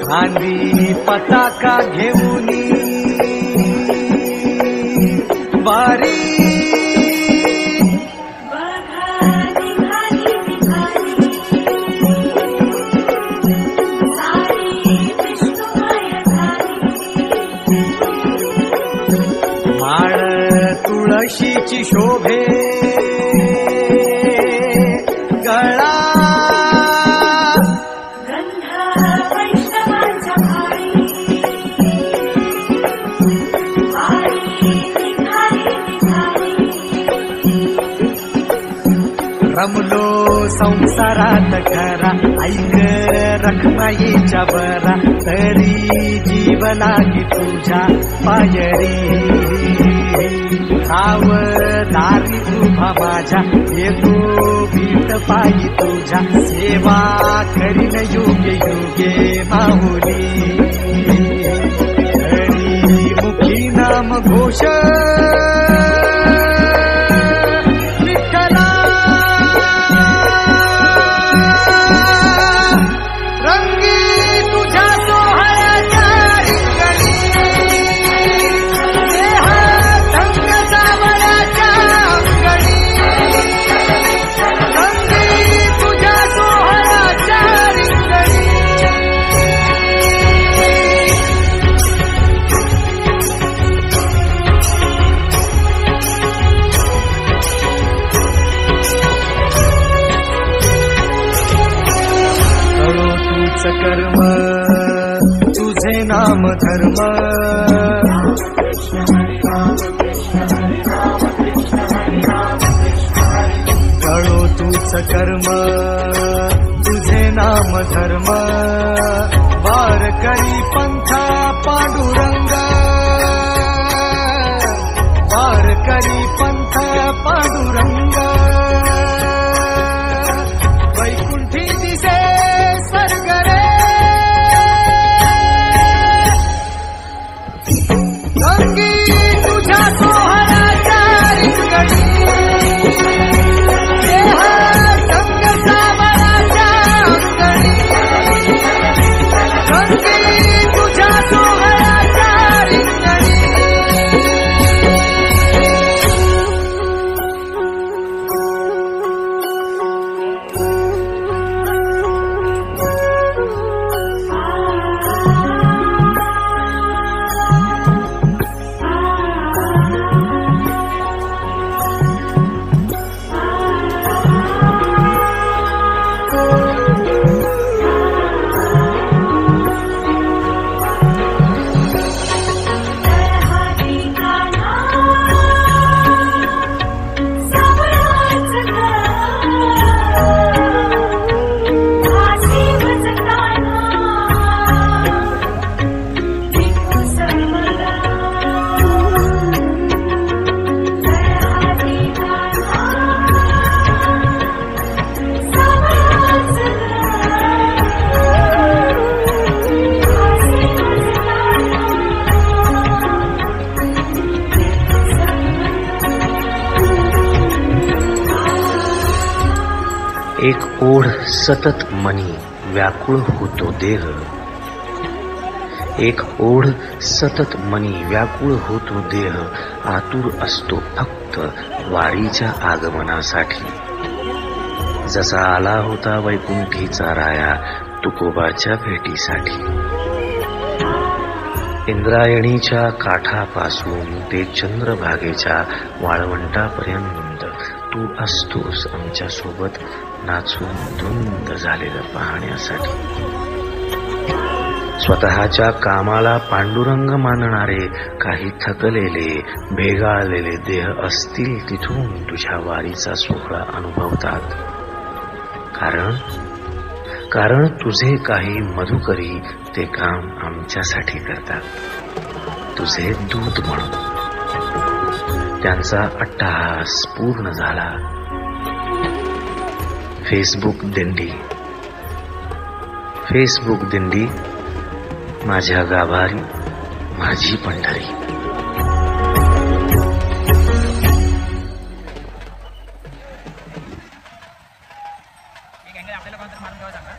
खांदी पताका घेऊनी वारी माळ तुळशीची शोभे गळा रमलो संसारात खरा ऐक रखमाईच्या बरा तरी जीव लागी तुझ्या पायरी धाव दारी उभा माझ्या येतो भीत पायी तुझ्या सेवा करीन योग्य योगे माहुली हरी मुखी नाम घोष कर्म तुझे नाम धर्म कळो तूच कर्म तुझे नाम धर्म वार करी पंथा पांडुरंग वार करी पंथा पांडुरंग वैकुंठी दिसे स्वर्ग रे गंगी तुझ्या सोहळ्याच्या रिंगणी देह गंग सावळाच्या अंगणी गंगी तुझ्या सोहळ्याच्या रिंगणी एक ओढ सतत मनी व्याकुळ होतो देह एक ओढ सतत मनी व्याकुळ होतो देह आतुर असतो फक्त वारीच्या आगमनासाठी जसा आला होता वैकुंठीचा राया तुकोबाच्या भेटीसाठी इंद्रायणीच्या काठापासून ते चंद्रभागेच्या वाळवंटापर्यंत तू असतोस आमच्या सोबत नाचून धुंद झालेलं पाहण्यासाठी स्वतःच्या कामाला पांडुरंग मानणारे काही थकलेले भेगाळलेले देह असतील तिथून तुझ्या वारीचा सोहळा अनुभवतात कारण तुझे काही मधुकरी ते काम आमच्यासाठी करतात तुझे दूत म्हणून त्यांचा अट्टहास पूर्ण झाला फेसबुक दिंडी माझ्या गाभारी माझी पंढरी आपल्याला कोणतरी मारून घ्यावं सांगा.